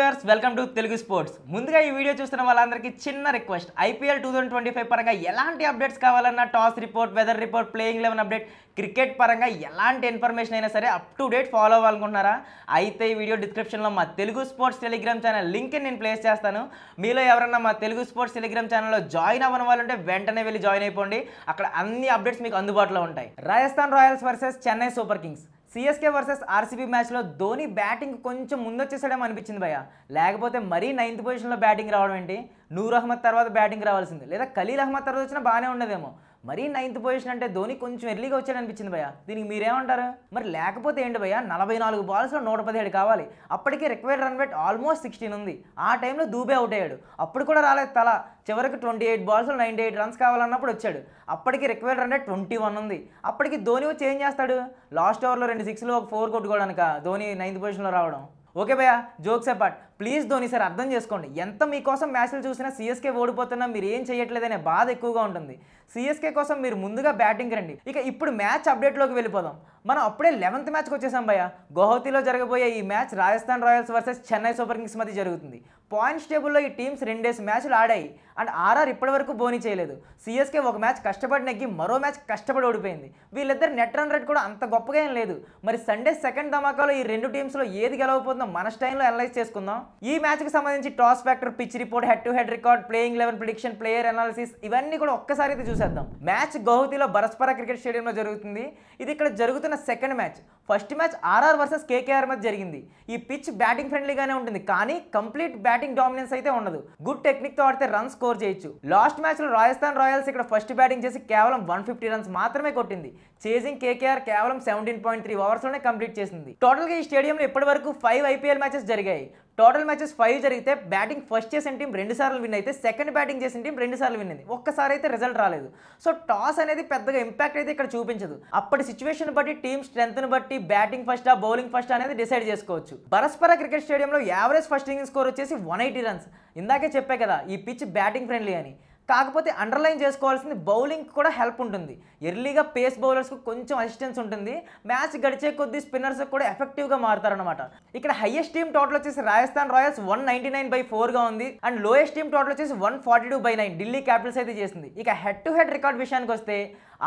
Viewers welcome to Telugu sports. ముందుగా ఈ video చూస్తున్న వాళ్ళందరికీ చిన్న రిక్వెస్ట్, ఐపీఎల్ 2025 పరంగా ఎలాంటి అప్డేట్స్ కావాలన్నా toss report, weather report, playing 11 update, cricket పరంగా ఎలాంటి ఇన్ఫర్మేషన్ అయినా సరే అప్ టు డేట్ ఫాలో అవ్వాలనుకుంటున్నారా? అయితే ఈ వీడియో డిస్క్రిప్షన్లో మా Telugu sports Telegram channel link నేను ప్లేస్ చేస్తాను. మీలో ఎవరన్నా మా తెలుగు స్పోర్ట్స్ టెలిగ్రామ్ ఛానల్లో జాయిన్ అవ్వని వాళ్ళంటే వెంటనే వెళ్ళి జాయిన్ అయిపోండి. అక్కడ అన్ని అప్డేట్స్ మీకు అందుబాటులో ఉంటాయి. Rajasthan Royals versus Chennai super Kings, CSK versus RCB మ్యాచ్లో ధోని బ్యాటింగ్ కొంచెం ముందొచ్చేసాడేమో అనిపించింది భయ్య. లేకపోతే మరీ 9th పొజిషన్లో బ్యాటింగ్ రావడం ఏంటి? నూర్ అహ్మద్ తర్వాత బ్యాటింగ్ రావాల్సింది, లేదా ఖలీల్ అహ్మద్ తర్వాత వచ్చినా బాగానే ఉండదేమో. మరీ 9th పొజిషన్ అంటే ధోని కొంచెం ఎర్లీగా వచ్చాడు అనిపించింది భయ్య. దీనికి మీరేమంటారు? మరి లేకపోతే ఏంటి భయ్య, 44 బాల్స్లో 117 కావాలి. అప్పటికే రిక్వైర్డ్ రన్ రేట్ ఆల్మోస్ట్ 16 ఉంది. ఆ టైంలో దూబే అవుట్ అయ్యాడు, అప్పుడు కూడా రాలేదు తల. చివరికి 28 బాల్స్లో 98 రన్స్ కావాలన్నప్పుడు వచ్చాడు. అప్పటికి రిక్వైర్డ్ రన్ రేట్ 21 ఉంది. అప్పటికి ధోని వచ్చి ఏం చేస్తాడు? లాస్ట్ ఓవర్లో 2 6లు 1 4 కొట్టుకోవడానిక ధోని 9th పొజిషన్లో రావడం? ఓకే భయ్య, jokes apart, please Dhoni sir అర్థం చేసుకోండి. ఎంత మీకోసం మ్యాచ్లు చూసినా సిఎస్కే ఓడిపోతున్నా మీరు ఏం చేయట్లేదనే బాధ ఎక్కువగా ఉంటుంది. సిఎస్కే కోసం మీరు ముందుగా బ్యాటింగ్ రండి. ఇక ఇప్పుడు మ్యాచ్ అప్డేట్లోకి వెళ్ళిపోదాం. మనం అప్పుడే 11th మ్యాచ్కి వచ్చేసాం భయ్య. గౌహతిలో జరగబోయే ఈ match Rajasthan Royals versus Chennai super Kings మధ్య జరుగుతుంది. పాయింట్స్ టేబుల్లో ఈ టీమ్స్ 2 మ్యాచ్లు ఆడాయి అండ్ ఆర్ఆర్ ఇప్పటివరకు బోనీ చేయలేదు. సిఎస్కే ఒక మ్యాచ్ కష్టపడి నెగ్గి మరో మ్యాచ్ కష్టపడి ఓడిపోయింది. వీళ్ళిద్దరు నెట్ రన్ రేట్ కూడా అంత గొప్పగా ఏం లేదు. మరి సండే సెకండ్ ధమాకాలో ఈ 2 టీమ్స్లో ఏది గెలవబోతుందో మన స్టైల్లో అనలైజ్ చేసుకుందాం. ఈ మ్యాచ్కి సంబంధించి toss factor, pitch report, head to head record, playing 11 prediction, player analysis ఇవన్నీ కూడా ఒక్కసారి అయితే చూసేద్దాం. మ్యాచ్ గౌహతిలో బరస్పరా క్రికెట్ స్టేడియంలో జరుగుతుంది. ఇది ఇక్కడ జరుగుతున్న second match. First match RR versus KKR మధ్య జరిగింది. ఈ పిచ్ బ్యాటింగ్ ఫ్రెండ్లీగానే ఉంటుంది, కానీ కంప్లీట్ బ్యాటింగ్ డామినెన్స్ అయితే ఉండదు. గుడ్ టెక్నిక్ తో ఆడితే రన్ స్కోర్ చేయొచ్చు. లాస్ట్ మ్యాచ్ లో రాజస్థాన్ రాయల్స్ ఇక్కడ ఫస్ట్ బ్యాటింగ్ చేసి కేవలం 150 రన్స్ మాత్రమే కొట్టింది. చేజింగ్ కేకేఆర్ కేవలం 17.3 ఓవర్స్లోనే కంప్లీట్ చేసింది. టోటల్గా ఈ స్టేడియంలో ఇప్పటి వరకు 5 ఐపీఎల్ మ్యాచెస్ జరిగాయి. టోటల్ మ్యాచెస్ 5 జరిగితే బ్యాటింగ్ ఫస్ట్ చేసిన టీం 2 సార్లు విన్ అయితే, సెకండ్ బ్యాటింగ్ చేసిన టీం 2 సార్లు విన్ అయింది. ఒక్కసారి అయితే రిజల్ట్ రాలేదు. సో టాస్ అనేది పెద్దగా ఇంపాక్ట్ అయితే ఇక్కడ చూపించదు. అప్పటి సిచ్యువేషన్ బట్టి, టీమ్ స్ట్రెంత్ని బట్టి బ్యాటింగ్ ఫస్టా బౌలింగ్ ఫస్ట్ అనేది డిసైడ్ చేసుకోవచ్చు. బరస్పరా క్రికెట్ స్టేడియంలో యావరేజ్ ఫస్ట్ ఇన్నింగ్స్ స్కోర్ వచ్చేసి 180 రన్స్. ఇందాకే చెప్పే కదా ఈ పిచ్ బ్యాటింగ్ ఫ్రెండ్లీ అని. కాకపోతే అండర్లైన్ చేసుకోవాల్సింది బౌలింగ్ కూడా హెల్ప్ ఉంటుంది. ఎర్లీగా పేస్ బౌలర్స్కు కొంచెం అసిస్టెన్స్ ఉంటుంది. మ్యాచ్ గడిచే కొద్దీ స్పిన్నర్స్ కూడా ఎఫెక్టివ్గా మారుతారనమాట. ఇక్కడ హైయెస్ట్ టీమ్ టోటల్ వచ్చేసి రాజస్థాన్ రాయల్స్ 199/4గా ఉంది అండ్ లోయెస్ట్ టీమ్ టోటల్ వచ్చేసి 142/9 ఢిల్లీ క్యాపిటల్స్ అయితే చేసింది. ఇక హెడ్ టు హెడ్ రికార్డ్ విషయానికి వస్తే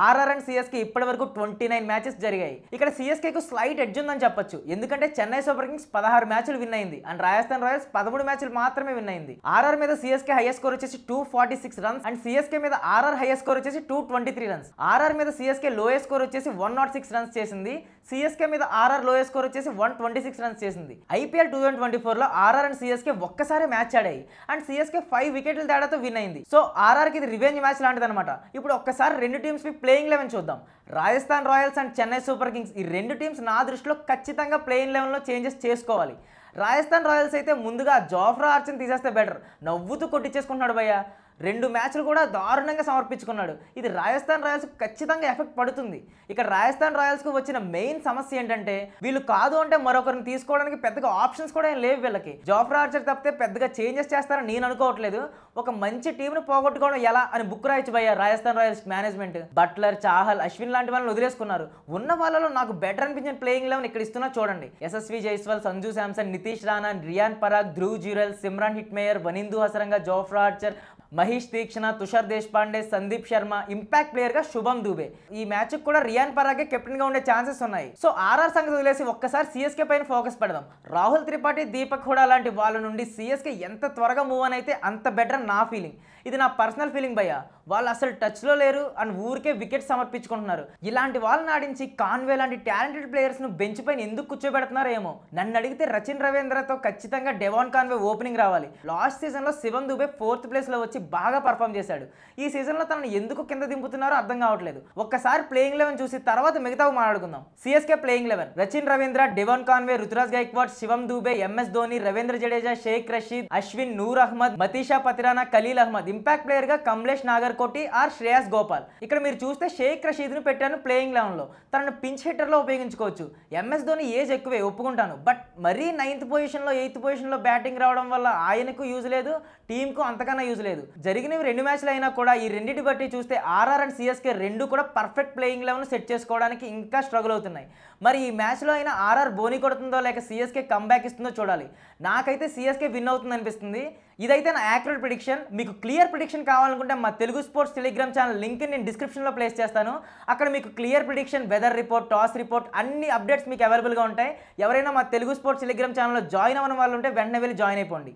ఆర్ఆర్ అండ్ సిఎస్కే ఇప్పటి వరకు 29 మ్యాచెస్ జరిగాయి. ఇక్కడ సిఎస్కేకు స్లైట్ ఎడ్జ్ ఉందని చెప్పొచ్చు. ఎందుకంటే చెన్నై సూపర్ కింగ్స్ 16 మ్యాచ్లు విన్ అయింది అండ్ రాజస్థాన్ రాయల్స్ 13 మ్యాచ్లు మాత్రమే విన్ అయింది. ఆర్ఆర్ మీద సిఎస్కే హైయెస్ట్ స్కోర్ వచ్చేసి 246 రన్స్ అండ్ సిఎస్కే మీద ఆర్ఆర్ హైయెస్ట్ స్కోర్ వచ్చేసి 223 రన్స్. ఆర్ఆర్ మీద సిఎస్కే లోయెస్ట్ స్కోర్ వచ్చేసి 106 రన్స్ చేసింది. సిఎస్కే మీద ఆర్ఆర్ లోయెస్ట్ స్కోర్ వచ్చేసి 126 రన్స్ చేసింది. ఐపీఎల్ 2024లో ఆర్ఆర్ అండ్ సిఎస్కే ఒక్కసారి మ్యాచ్ ఆడాయి అండ్ సిఎస్కే 5 వికెట్ల తేడాతో విన్ అయింది. సో ఆర్ఆర్కి ఇది రివెంజ్ మ్యాచ్ లాంటిది అనమాట. ఇప్పుడు ఒక్కసారి 2 టీమ్స్ ప్లేయింగ్ 11 చూద్దాం. Rajasthan Royals and Chennai super Kings ఈ 2 టీమ్స్ నా దృష్టిలో ఖచ్చితంగా ప్లేయింగ్ 11లో చేంజెస్ చేసుకోవాలి. రాజస్థాన్ రాయల్స్ అయితే ముందుగా జోఫ్రా ఆర్చర్ని తీసేస్తే బెటర్. నవ్వుతూ కొట్టించేసుకుంటున్నాడు భయ్య. 2 మ్యాచ్లు కూడా దారుణంగా సమర్పించుకున్నాడు. ఇది రాజస్థాన్ రాయల్స్కి ఖచ్చితంగా ఎఫెక్ట్ పడుతుంది. ఇక్కడ రాజస్థాన్ రాయల్స్కు వచ్చిన మెయిన్ సమస్య ఏంటంటే వీళ్ళు కాదు అంటే మరొకరిని తీసుకోవడానికి పెద్దగా ఆప్షన్స్ కూడా ఏం లేవు వీళ్ళకి. జోఫ్రా ఆర్చర్ తప్పితే పెద్దగా చేంజెస్ చేస్తారని నేను అనుకోవట్లేదు. ఒక మంచి టీంను పోగొట్టుకోవడం ఎలా అని బుక్ రాయొచ్చు భయ్య Rajasthan Royals management. Buttler, Chahal, Ashwin లాంటి వాళ్ళని వదిలేసుకున్నారు. ఉన్న వాళ్ళలో నాకు బెటర్ అనిపించిన ప్లేయింగ్ 11 ఇక్కడ ఇస్తున్నా చూడండి. Yashasvi Jaiswal, Sanju Samson, Nitish Rana, Riyan Parag, Dhruv Jurel, Shimron Hetmyer, Wanindu Hasaranga, Jofra Archer, Maheesh Theekshana, Tushar Deshpande, Sandeep Sharma, impact player గా శుభం దూబే. ఈ మ్యాచ్ కూడా రియాన్ పరాగే కెప్టెన్ గా ఉండే ఛాన్సెస్ ఉన్నాయి. సో ఆర్ఆర్ సంగతి వదిలేసి ఒక్కసారి సిఎస్కే పైన ఫోకస్ పెడదాం. రాహుల్ త్రిపాఠి, దీపక్ హుడా లాంటి వాళ్ళ నుండి సిఎస్కే ఎంత త్వరగా మూవ్ అని అయితే అంత బెటర్ నా ఫీలింగ్. ఇది నా పర్సనల్ ఫీలింగ్ భయ్య. వాళ్ళు అసలు టచ్లో లేరు అండ్ ఊరికే వికెట్ సమర్పించుకుంటున్నారు. ఇలాంటి వాళ్ళని ఆడించి కాన్వే లాంటి టాలెంటెడ్ ప్లేయర్స్ను బెంచ్ పైన ఎందుకు కూర్చోబెడుతున్నారో ఏమో. నన్ను అడిగితే రచిన్ రవీంద్రతో ఖచ్చితంగా డెవాన్ కాన్వే ఓపెనింగ్ రావాలి. లాస్ట్ సీజన్లో శివం దూబే 4th ప్లేస్లో వచ్చి బాగా పర్ఫామ్ చేశాడు. ఈ సీజన్లో తనను ఎందుకు కింద దింపుతున్నారో అర్థం కావట్లేదు. ఒక్కసారి ప్లేయింగ్ 11 చూసి తర్వాత మిగతావి మాట్లాడుకుందాం. CSK playing 11: Rachin Ravindra, Devon Conway, Ruturaj Gaikwad, Shivam Dube, MS Dhoni, Ravindra Jadeja, Shaikh Rasheed, Ashwin, Noor Ahmad, Matheesha Pathirana, Khaleel Ahmed. Impact player గా కమలేష్ నాగర్ కోటి ఆర్ శ్రేయస్ గోపాల్. ఇక్కడ మీరు చూస్తే షేక్ రషీద్ను పెట్టాను ప్లేయింగ్ 11లో. తనను పించ్ హిట్టర్లో ఉపయోగించుకోవచ్చు. ఎంఎస్ ధోని ఏజ్ ఎక్కువే ఒప్పుకుంటాను, బట్ మరీ 9th పొజిషన్లో 8th పొజిషన్లో బ్యాటింగ్ రావడం వల్ల ఆయనకు యూజ్ లేదు, టీంకు అంతకన్నా యూజ్ లేదు. జరిగినవి 2 మ్యాచ్లు అయినా కూడా ఈ రెండింటి బట్టి చూస్తే ఆర్ఆర్ అండ్ సిఎస్కే రెండు కూడా పర్ఫెక్ట్ ప్లేయింగ్ 11 సెట్ చేసుకోవడానికి ఇంకా స్ట్రగుల్ అవుతున్నాయి. మరి ఈ మ్యాచ్లో అయినా ఆర్ఆర్ బోని కొడుతుందో లేక సిఎస్కే కంబ్యాక్ ఇస్తుందో చూడాలి. నాకైతే సిఎస్కే విన్ అవుతుంది అనిపిస్తుంది. ఇదైతే నా యాక్యురేట్ ప్రిడిక్షన్. మీకు క్లియర్ ప్రిడిక్షన్ కావాలనుకుంటే మా Telugu sports Telegram channel link నేను డిస్క్రిప్షన్లో ప్లేస్ చేస్తాను. అక్కడ మీకు clear prediction, weather report, toss report అన్ని అప్డేట్స్ మీకు అవైలబుల్గా ఉంటాయి. ఎవరైనా మా తెలుగు స్పోర్ట్స్ టెలిగ్రామ్ ఛానల్లో జాయిన్ అవ్వని వాళ్ళు ఉంటే వెంటనే వెళ్ళి జాయిన్ అయిపోండి.